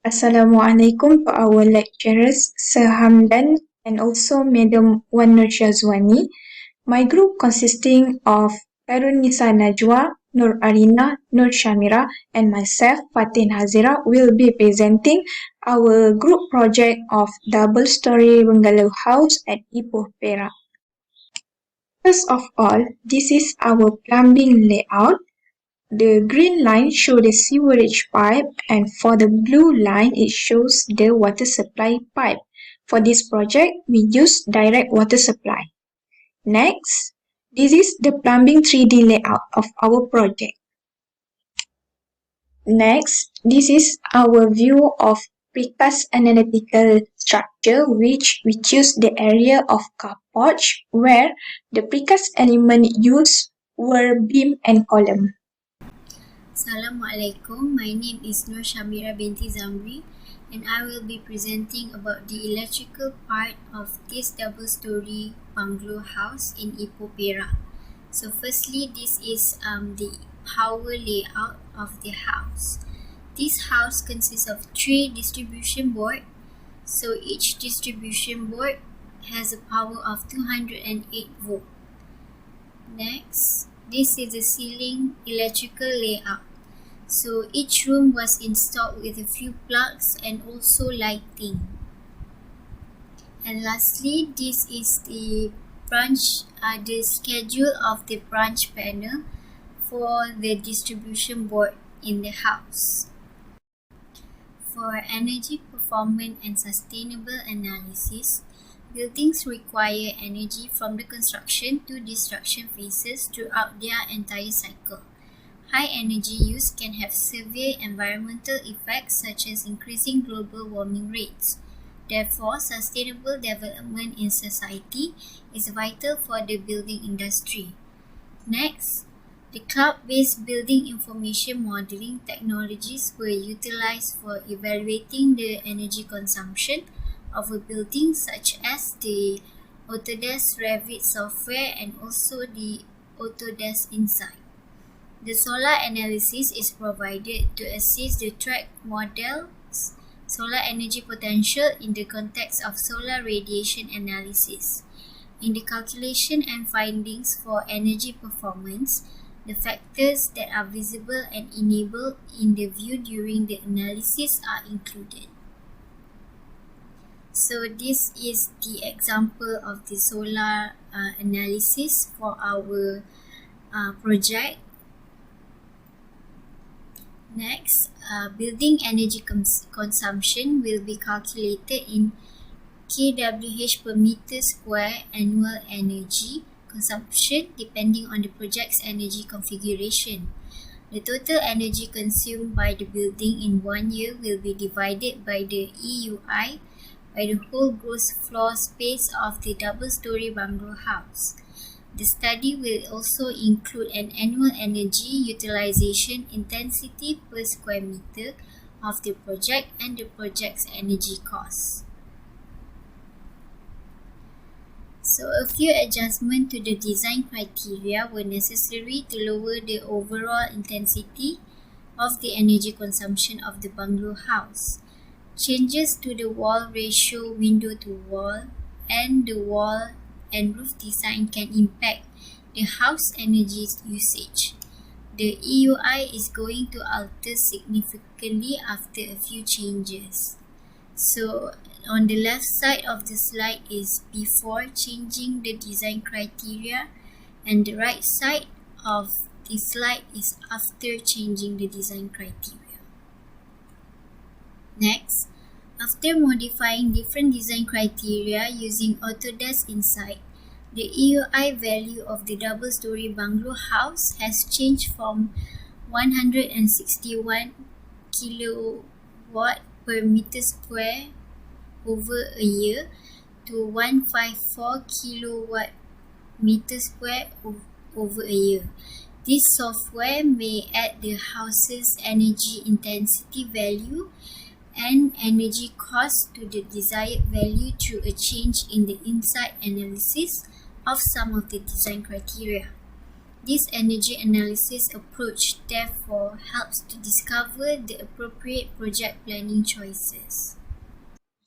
Assalamualaikum to our lecturers, Sir Hamdan and also Madam Wan Nur Shazwani. My group consisting of Karun Nisa Najwa, Nur Arina, Nur Shamira and myself, Fatin Hazira, will be presenting our group project of double-story bungalow house at Ipoh, Perak. First of all, this is our plumbing layout. The green line shows the sewerage pipe and for the blue line it shows the water supply pipe. For this project, we use direct water supply. Next, this is the plumbing 3D layout of our project. Next, this is our view of precast analytical structure which we choose the area of car porch where the precast element used were beam and column. Assalamualaikum. My name is Nur Shamira binti Zamri and I will be presenting about the electrical part of this double-story bungalow house in Ipoh, Perak. So firstly, this is the power layout of the house. This house consists of 3 distribution boards. So each distribution board has a power of 208 volt. Next, this is the ceiling electrical layout. So each room was installed with a few plugs and also lighting. And lastly, this is the schedule of the branch panel for the distribution board in the house. For energy performance and sustainable analysis, buildings require energy from the construction to destruction phases throughout their entire cycle. High energy use can have severe environmental effects such as increasing global warming rates. Therefore, sustainable development in society is vital for the building industry. Next, the cloud-based building information modeling technologies were utilized for evaluating the energy consumption of a building such as the Autodesk Revit software and also the Autodesk Insight. The solar analysis is provided to assist the track models solar energy potential in the context of solar radiation analysis. In the calculation and findings for energy performance, the factors that are visible and enabled in the view during the analysis are included. So this is the example of the solar analysis for our project. Next, building energy consumption will be calculated in kWh per meter square annual energy consumption depending on the project's energy configuration. The total energy consumed by the building in 1 year will be divided by the EUI by the whole gross floor space of the double-story bungalow house. The study will also include an annual energy utilization intensity per square meter of the project and the project's energy cost. So a few adjustments to the design criteria were necessary to lower the overall intensity of the energy consumption of the bungalow house. Changes to the wall ratio, window to wall, and the wall and roof design can impact the house energy usage. The EUI is going to alter significantly after a few changes. So on the left side of the slide is before changing the design criteria and the right side of the slide is after changing the design criteria. Next, after modifying different design criteria using Autodesk Insight, the EUI value of the double-story bungalow house has changed from 161 kilowatt per meter square over a year to 154 kilowatt meter square over a year. This software may add the house's energy intensity value and energy cost to the desired value through a change in the insight analysis of some of the design criteria. This energy analysis approach therefore helps to discover the appropriate project planning choices.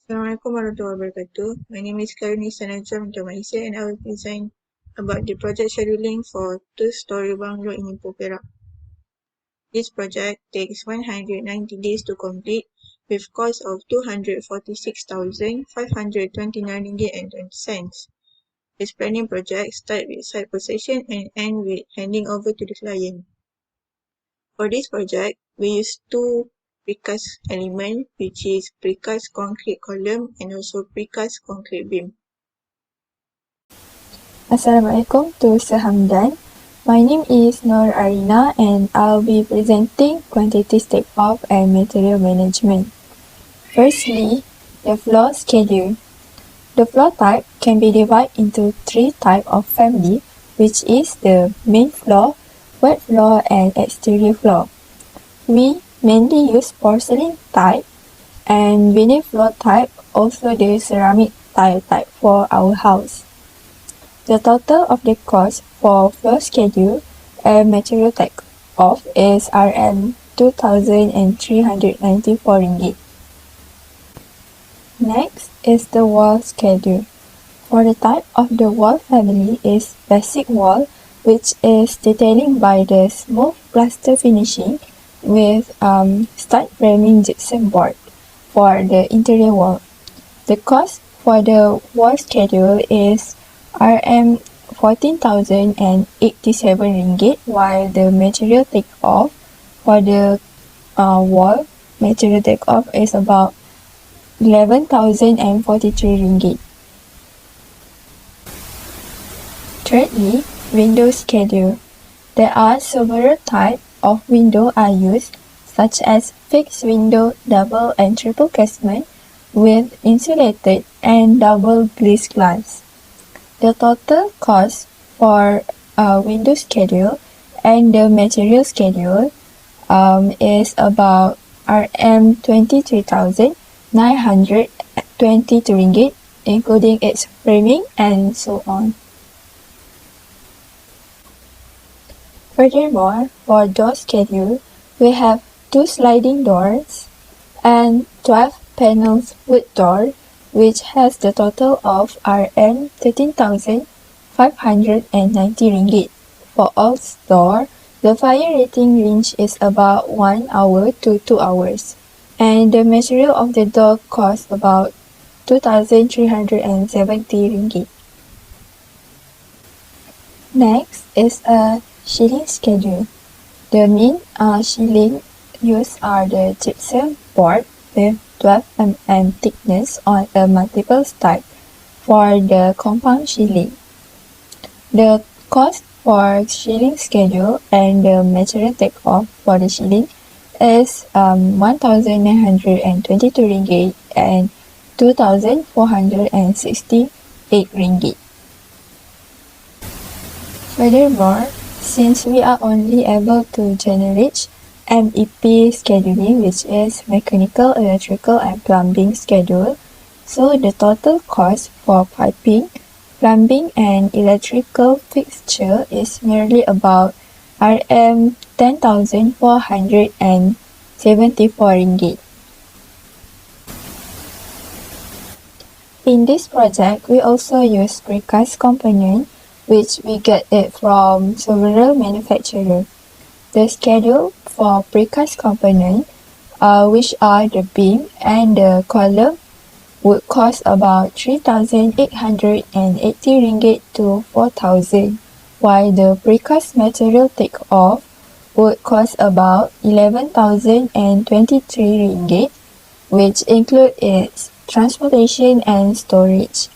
Assalamualaikum warahmatullahi wabarakatuh. My name is Karunisa Najwa from Malaysia and I will present about the project scheduling for two-story bungalow in Ipoh, Perak. This project takes 190 days to complete with cost of RM246,529.20. This planning project starts with site possession and ends with handing over to the client. For this project, we use two precast elements, which is precast concrete column and also precast concrete beam. Assalamualaikum to Sir Hamdan. My name is Nur Arina and I'll be presenting quantity take-off and material management. Firstly, the floor schedule. The floor type can be divided into three types of family, which is the main floor, wet floor, and exterior floor. We mainly use porcelain type and vinyl floor type, also the ceramic tile type for our house. The total of the cost for floor schedule and material take-off is RM2,394. Next is the wall schedule. For the type of the wall family is basic wall, which is detailing by the smooth plaster finishing with stud framing gypsum board for the interior wall. The cost for the wall schedule is RM14,087, while the material take-off for the wall material take-off is about RM11,043. Thirdly, window schedule. There are several types of window are used, such as fixed window, double and triple casement with insulated and double glazed glass. The total cost for window schedule and the material schedule is about RM23,922, including its framing and so on. Furthermore, for door schedule, we have 2 sliding doors and 12 panels wood door, which has the total of RM13,590. For all door, the fire rating range is about 1 hour to 2 hours, and the material of the door costs about RM2,370. Next is a ceiling schedule. The main ceiling used are the gypsum board with 12 mm thickness on a multiple stack for the compound ceiling. The cost for ceiling schedule and the material take-off for the ceiling is RM1,922 and RM2,468. Furthermore, since we are only able to generate MEP scheduling, which is mechanical, electrical, and plumbing schedule, so the total cost for piping, plumbing, and electrical fixture is merely about RM10,474. In this project, we also use precast component, which we get it from several manufacturers. The schedule for precast component, which are the beam and the column, would cost about RM3,880 to RM4,000, while the precast material take-off would cost about RM11,023, which include its transportation and storage.